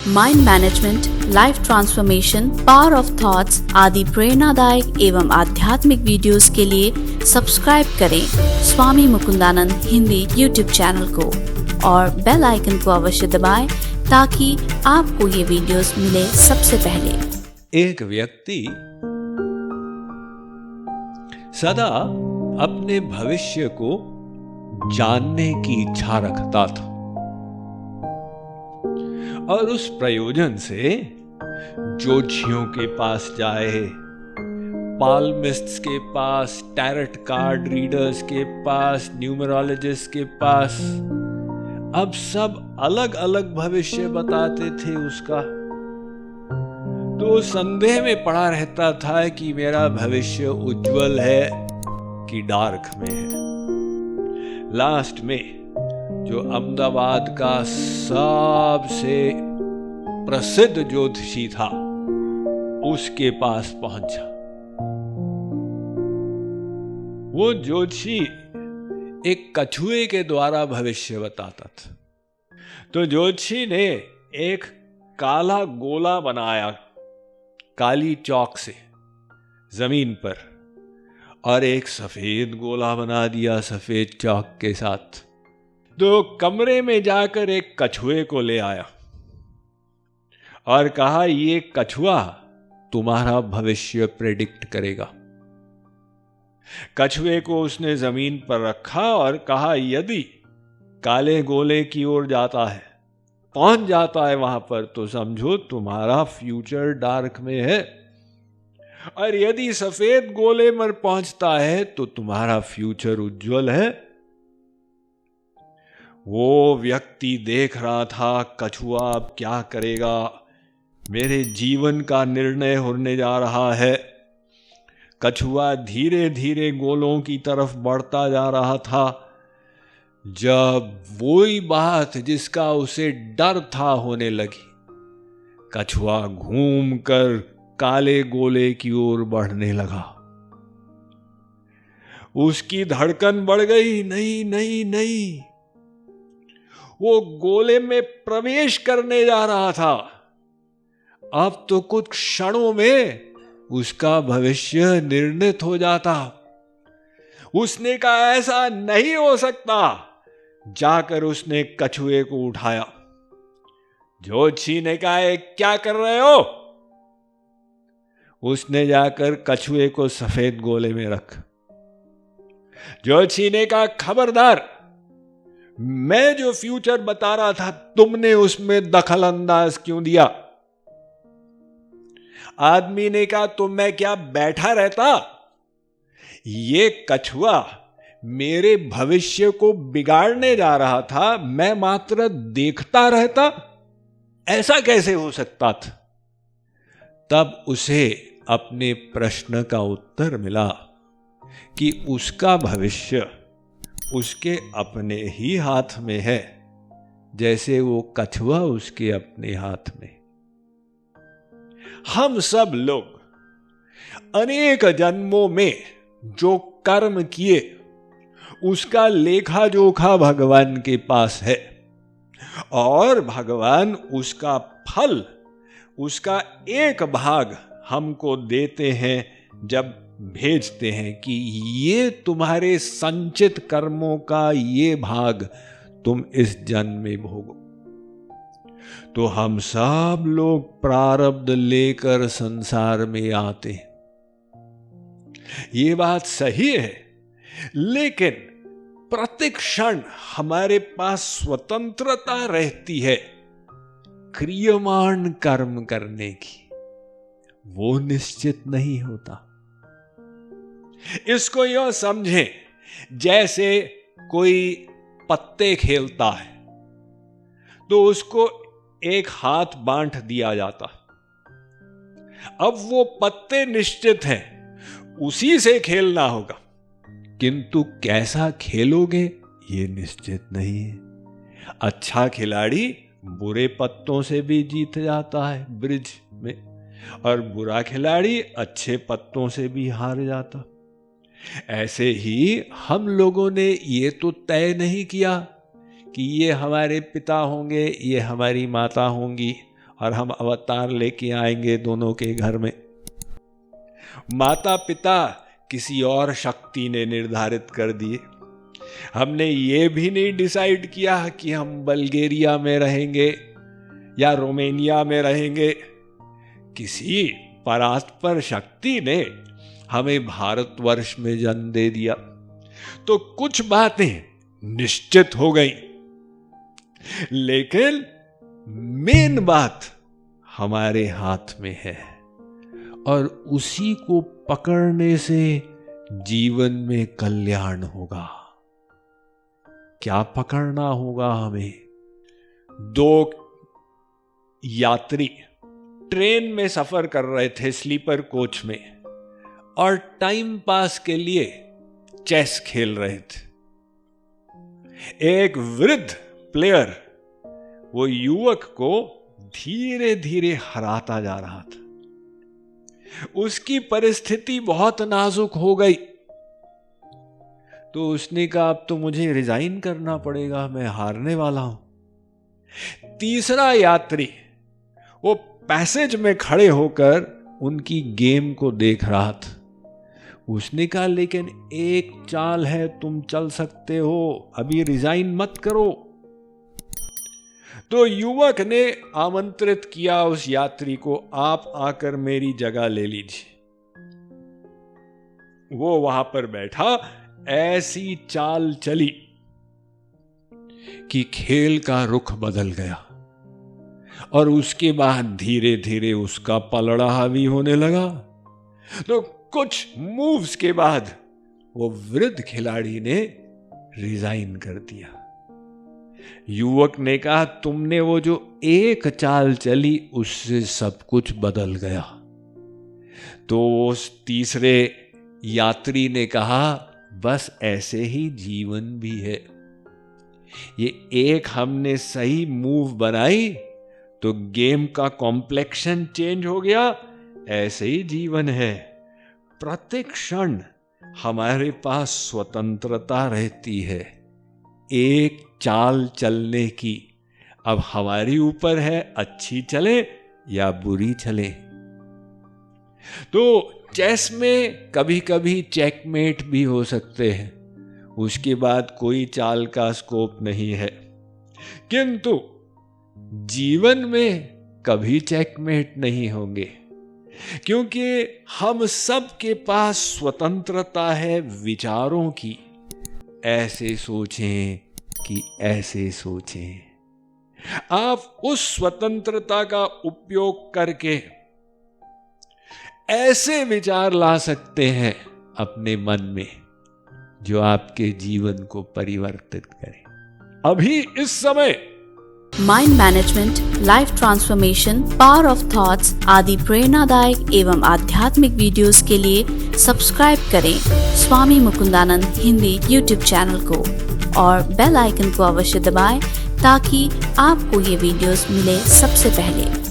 Mind management, life transformation, power of thoughts आदि प्रेरणादायक एवं आध्यात्मिक वीडियोस के लिए सब्सक्राइब करें स्वामी मुकुंदानंद हिंदी यूट्यूब चैनल को और बेल आइकन को अवश्य दबाएं ताकि आपको ये वीडियोस मिले सबसे पहले। एक व्यक्ति सदा अपने भविष्य को जानने की इच्छा रखता था और उस प्रयोजन से ज्योतिषियों के पास जाए, पाल्मिस्ट्स के पास, टैरट कार्ड रीडर्स के पास, न्यूमरोलॉजिस्ट के पास, अब सब अलग अलग भविष्य बताते थे उसका। तो संदेह में पड़ा रहता था कि मेरा भविष्य उज्जवल है कि डार्क में है। लास्ट में जो अहमदाबाद का सबसे प्रसिद्ध ज्योतिषी था उसके पास पहुंचा। वो ज्योतिषी एक कछुए के द्वारा भविष्य बताता था। तो ज्योतिषी ने एक काला गोला बनाया काली चौक से जमीन पर और एक सफेद गोला बना दिया सफेद चौक के साथ। तो कमरे में जाकर एक कछुए को ले आया और कहा, ये कछुआ तुम्हारा भविष्य प्रेडिक्ट करेगा। कछुए को उसने जमीन पर रखा और कहा, यदि काले गोले की ओर जाता है, पहुंच जाता है वहां पर, तो समझो तुम्हारा फ्यूचर डार्क में है, और यदि सफेद गोले पर पहुंचता है तो तुम्हारा फ्यूचर उज्जवल है। वो व्यक्ति देख रहा था कछुआ अब क्या करेगा, मेरे जीवन का निर्णय होने जा रहा है। कछुआ धीरे धीरे गोलों की तरफ बढ़ता जा रहा था। जब वही बात जिसका उसे डर था होने लगी, कछुआ घूमकर काले गोले की ओर बढ़ने लगा। उसकी धड़कन बढ़ गई, नहीं नहीं नहीं, वो गोले में प्रवेश करने जा रहा था। अब तो कुछ क्षणों में उसका भविष्य निर्णित हो जाता। उसने कहा, ऐसा नहीं हो सकता। जाकर उसने कछुए को उठाया। ज्योतिषी ने कहा, क्या कर रहे हो? उसने जाकर कछुए को सफेद गोले में रखा। ज्योतिषी ने कहा, खबरदार, मैं जो फ्यूचर बता रहा था तुमने उसमें दखल अंदाज क्यों दिया? आदमी ने कहा, तो मैं क्या बैठा रहता? ये कछुआ मेरे भविष्य को बिगाड़ने जा रहा था, मैं मात्र देखता रहता? ऐसा कैसे हो सकता था? तब उसे अपने प्रश्न का उत्तर मिला कि उसका भविष्य उसके अपने ही हाथ में है, जैसे वो कछुआ उसके अपने हाथ में। हम सब लोग अनेक जन्मों में जो कर्म किए उसका लेखा जोखा भगवान के पास है, और भगवान उसका फल, उसका एक भाग हमको देते हैं जब भेजते हैं कि ये तुम्हारे संचित कर्मों का ये भाग तुम इस जन्म में भोगो। तो हम सब लोग प्रारब्ध लेकर संसार में आते हैं, ये बात सही है, लेकिन प्रतिक्षण हमारे पास स्वतंत्रता रहती है क्रियमाण कर्म करने की, वो निश्चित नहीं होता। इसको यह समझें जैसे कोई पत्ते खेलता है तो उसको एक हाथ बांट दिया जाता। अब वो पत्ते निश्चित हैं, उसी से खेलना होगा, किंतु कैसा खेलोगे ये निश्चित नहीं है। अच्छा खिलाड़ी बुरे पत्तों से भी जीत जाता है ब्रिज में, और बुरा खिलाड़ी अच्छे पत्तों से भी हार जाता। ऐसे ही हम लोगों ने ये तो तय नहीं किया कि ये हमारे पिता होंगे, ये हमारी माता होंगी, और हम अवतार लेके आएंगे दोनों के घर में। माता पिता किसी और शक्ति ने निर्धारित कर दिए। हमने ये भी नहीं डिसाइड किया कि हम बल्गेरिया में रहेंगे या रोमेनिया में रहेंगे। किसी परात्पर शक्ति ने हमें भारतवर्ष में जन्म दे दिया। तो कुछ बातें निश्चित हो गई, लेकिन मेन बात हमारे हाथ में है और उसी को पकड़ने से जीवन में कल्याण होगा। क्या पकड़ना होगा हमें? 2 यात्री ट्रेन में सफर कर रहे थे, स्लीपर कोच में, और टाइम पास के लिए चेस खेल रहे थे। एक वृद्ध प्लेयर वो युवक को धीरे धीरे हराता जा रहा था। उसकी परिस्थिति बहुत नाजुक हो गई, तो उसने कहा अब तो मुझे रिजाइन करना पड़ेगा, मैं हारने वाला हूं। तीसरा यात्री वो पैसेज में खड़े होकर उनकी गेम को देख रहा था। उसने कहा लेकिन एक चाल है, तुम चल सकते हो, अभी रिजाइन मत करो। तो युवक ने आमंत्रित किया उस यात्री को, आप आकर मेरी जगह ले लीजिए। वो वहां पर बैठा, ऐसी चाल चली कि खेल का रुख बदल गया और उसके बाद धीरे धीरे उसका पलड़ा हावी होने लगा। तो कुछ मूव्स के बाद वो वृद्ध खिलाड़ी ने रिजाइन कर दिया। युवक ने कहा तुमने वो जो एक चाल चली उससे सब कुछ बदल गया। तो उस तीसरे यात्री ने कहा बस ऐसे ही जीवन भी है। ये एक हमने सही मूव बनाई तो गेम का कॉम्प्लेक्शन चेंज हो गया। ऐसे ही जीवन है, प्रत्येक क्षण हमारे पास स्वतंत्रता रहती है एक चाल चलने की। अब हमारी ऊपर है अच्छी चले या बुरी चले। तो चेस में कभी कभी चेकमेट भी हो सकते हैं, उसके बाद कोई चाल का स्कोप नहीं है। किंतु जीवन में कभी चेकमेट नहीं होंगे, क्योंकि हम सब के पास स्वतंत्रता है विचारों की। ऐसे सोचें कि ऐसे सोचें। आप उस स्वतंत्रता का उपयोग करके ऐसे विचार ला सकते हैं अपने मन में जो आपके जीवन को परिवर्तित करें। अभी इस समय mind management, life transformation, power of thoughts आदि प्रेरणादायक एवं आध्यात्मिक वीडियोस के लिए सब्सक्राइब करें स्वामी मुकुंदानंद हिंदी यूट्यूब चैनल को और बेल आइकन को अवश्य दबाएं ताकि आपको ये वीडियोस मिले सबसे पहले।